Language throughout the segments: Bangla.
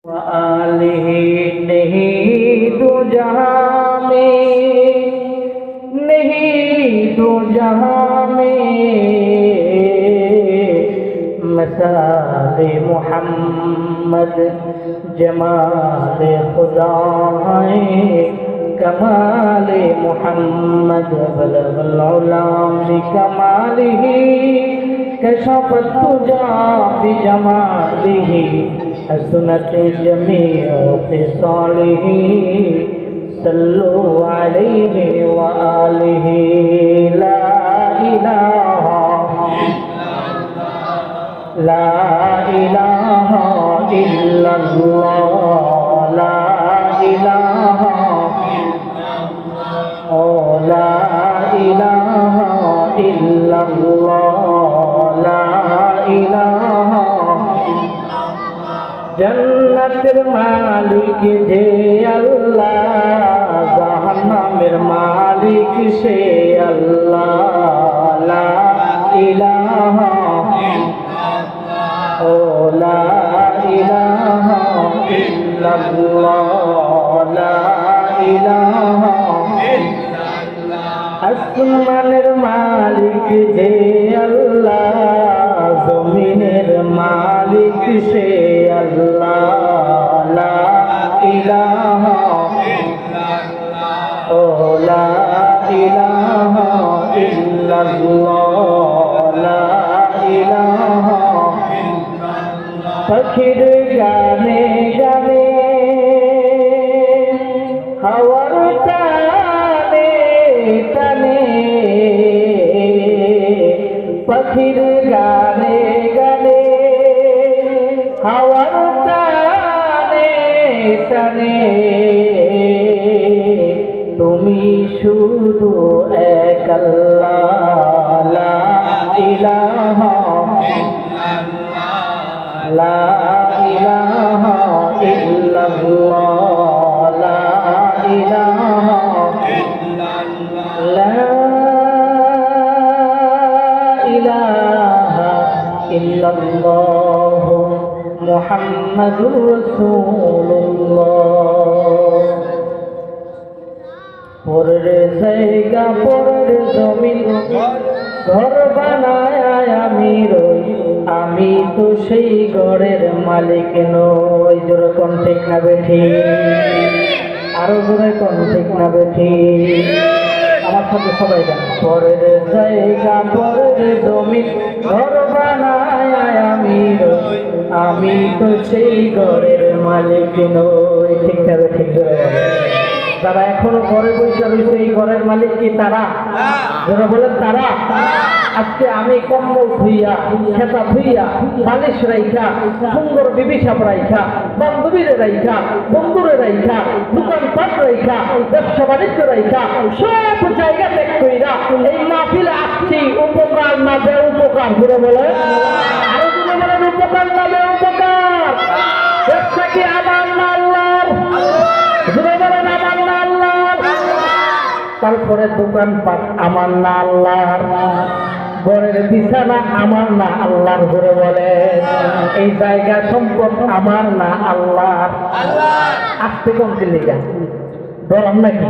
आलिह नहीं दो जहां में, नहीं दो जहां में मसाले मोहम्मद जमाले खुदा है, कमाले मोहम्मद बलगल उलाम कमालिही कशफत तुजा बिजमालिही हसनत जमीअ खिसालिही सल्लु अलैहि व आलिहि ला इलाहा इल्लल्लाह ला इलाहा ला इलाहा इल्लल्लाह ला इलाहा। जन्नतेर मालिक जे अल्लाह, जहन्नामेर मालिक से अल्लाह। ला इलाहा ला इलाहा इल्लल्लाह ला इलाहा। আসমানের মালিক যে আল্লাহ, জমিনের মালিক সে আল্লাহ। লা ইলাহা ও লা ইলাহা ইল্লাল্লাহ লা ইলাহা। পাখির গানে গানে হাওয়ার টানে টানে, পাখির গানে গানে হাওয়ার টানে টানে, তুমি শুধু এক আল্লাহ। লা ইলাহা লা ইলাহা ইল্লাল্লাহ লা ইলাহা লা ইলাহা ইল্লাল্লাহ মুহাম্মাদুর রাসূলুল্লাহ। পরের জায়গা পরের জমিন ঘর বানায় আমি রই, আমি তো সেই ঘরের মালিক নই। জোরে কোন ঠিক না বেঠি, আরো জোরে কোন ঠিক না বেঠি, আমার সাথে সবাই জানে। পরের জায়গা পরের জমিন ঘর বানায় আমি রই, আমি তো সেই ঘরের মালিক নই। ঠিক না বেঠি, জোরে যারা এখনো ঘরে বসে রয়েছে এই ঘরের মালিক কি তারা? যারা বলেন তারা। আজকে আমি কম্বল ধুইয়া খেতা ধুইয়া বালিশ রাইখা সুন্দর বিবিসাপ রাইখা বান্ধবীরে রাইখা বন্ধুরে রাইখা দোকানপাট রাইখা ব্যবসা বাণিজ্য রাইখা সব জায়গা ত্যাগ কইরা এই মাহফিলে আসছি উপকার না বে উপকার ঘুরে বলে আরো ঘুরে বলেন উপকার না বে উপকার। ব্যবসা কি আমার না আল্লাহর? ঘুরে বলেন আমার না আল্লাহর। তারপরে দোকানপাট আমার না আল্লাহর, ঘরের বিছানা আমার না আল্লাহর। ঘরে বলে এই জায়গা সম্পদ আমার না আল্লাহর। আসতে কম লিগা ধরাম নাকি?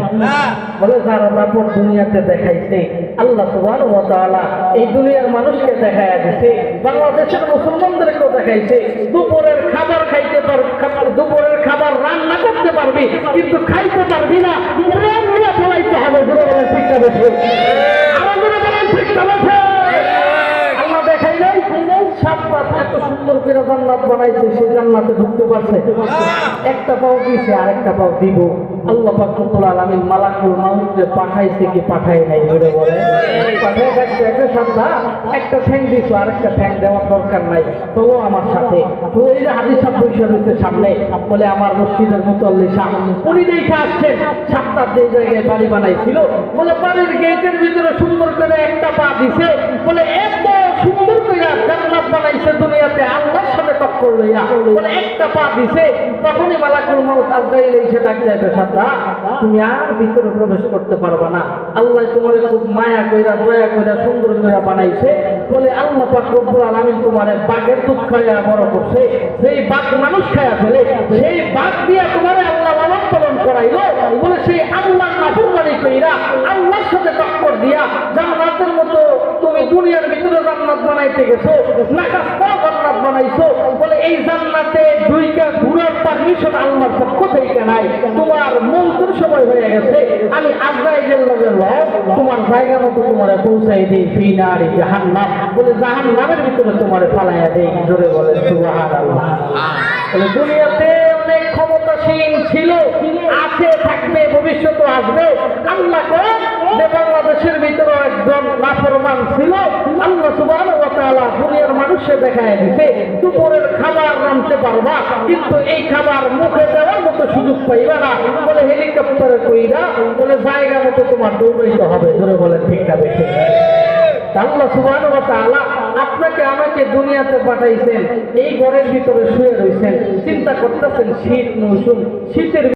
বলে যারা তারপর দুনিয়াতে দেখাইছে আল্লাহ সুবহানাহু ওয়া তাআলা এই দুনিয়ার মানুষকে দেখাইয়া দিছে, বাংলাদেশের মুসলমানদেরকেও দেখাইছে। দুপুরের খাবার খাইতে পারবি, দুপুরের খাবার রান্না করতে পারবি কিন্তু খাইতে পারবি না, রান্না ফেলাইতে হবে। ঘুরে বলে ঠিক না বেশি, আমার ঘুরে বলেন ঠিক না বেশি। আল্লাহ দেখাই নাই সাতপাত এত সুন্দর করে জান্নাত বানাইছে, সে জান্নাতে ঢুকতে পারছে। একটা পাও দিছে আর একটা পাও দিব। আল্লাহ পাক রব্বুল আলামিন মালাকুল মাউতকে পাঠাইছে কি পাঠাই নাই? ঘুরে বলে পাঠাই থাকছে। একটা সন্ধ্যা একটা ঠ্যাং দিছো আর একটা ঠ্যাং দেওয়ার দরকার নাই, তবুও আমার সাথে। তো এই যে হাদিস সাহেব বসে রয়েছে সামনে, বলে আমার মসজিদের মুতাল্লি শাহ উনি দেখে আসছেন সাতটার যে জায়গায় বাড়ি বানাইছিল, বলে বাড়ির গেটের ভিতরে সুন্দর করে একটা পা দিছে, বলে এত সুন্দর করে জান্নাত বানাইছে দুনিয়াতে আল্লাহর সাথে টক্কর লইয়া, বলে একটা পা দিছে তখনই মালাকুল মউত আজরাইল এসে ডাক দেয়, সাদা তুমি আর ভিতরে প্রবেশ করতে পারবা না, আল্লাহ তোমার খুব মায়া কইরা দয়া কইরা সুন্দর করে বানাইছে, বলে আল্লাহ পাক রব্বুল আলামিন তোমার বাঘের দুধ খাইয়া বড় করছে, সেই বাঘ মানুষ খাইয়া ফেলে, সেই বাঘ দিয়ে তোমার আল্লাহ লালন পালন করাইলো, বলে সেই আল্লাহ নাফরমানি কইরা আল্লাহর সাথে টক্কর দিয়া জান্নাতের মতো তুমি দুনিয়ার ভিতরে জান্নাত বানাইতে গেছো, নাকাস্তা জান্নাত বানাইছো, বলে এই জান্নাতে দুইটা ঘুরার পারমিশন আল্লাহর পক্ষ থেকে নাই, তোমার মৌতের সময় হয়ে গেছে, আমি আজরাইলের লগে লও তোমার জায়গা মতো তোমারে পৌঁছাই দিই ফি নারি জাহান্নাম, বলে জাহান্নামের ভিতরে তোমারে ফালাইয়া দেই। জোরে বলে সুবহানাল্লাহ। বলে দুনিয়াতে অনেক ক্ষমতাসীন ছিল, আছে, থাকবে, ভবিষ্যতে আসবে। আল্লাহ করেন যে বাংলাদেশের ভিতরে একজন নাফরমান ছিল, আল্লাহ সুবহানাহু ওয়া তাআলা দুনিয়ার মানুষকে দেখায় দিতে দুপুরের খাবার রাঁধতে পারবা, কিন্তু এই খাবার মুখে দেওয়ার মতো সুযোগ পাইবা না, বলে হেলিকপ্টারে কইরা বলে জায়গা মতো তোমার দৌড়াইতে হবে। ধরে বলে ঠিক না বেশি? আল্লাহ সুবহানাহু ওয়া তাআলা আপনাকে আমাকে দুনিয়াতে পাঠাইছেন, এই ঘরের ভিতরে শুয়ে রয়েছেন, চিন্তা করতেছেন শীত মৌসুম, শীতের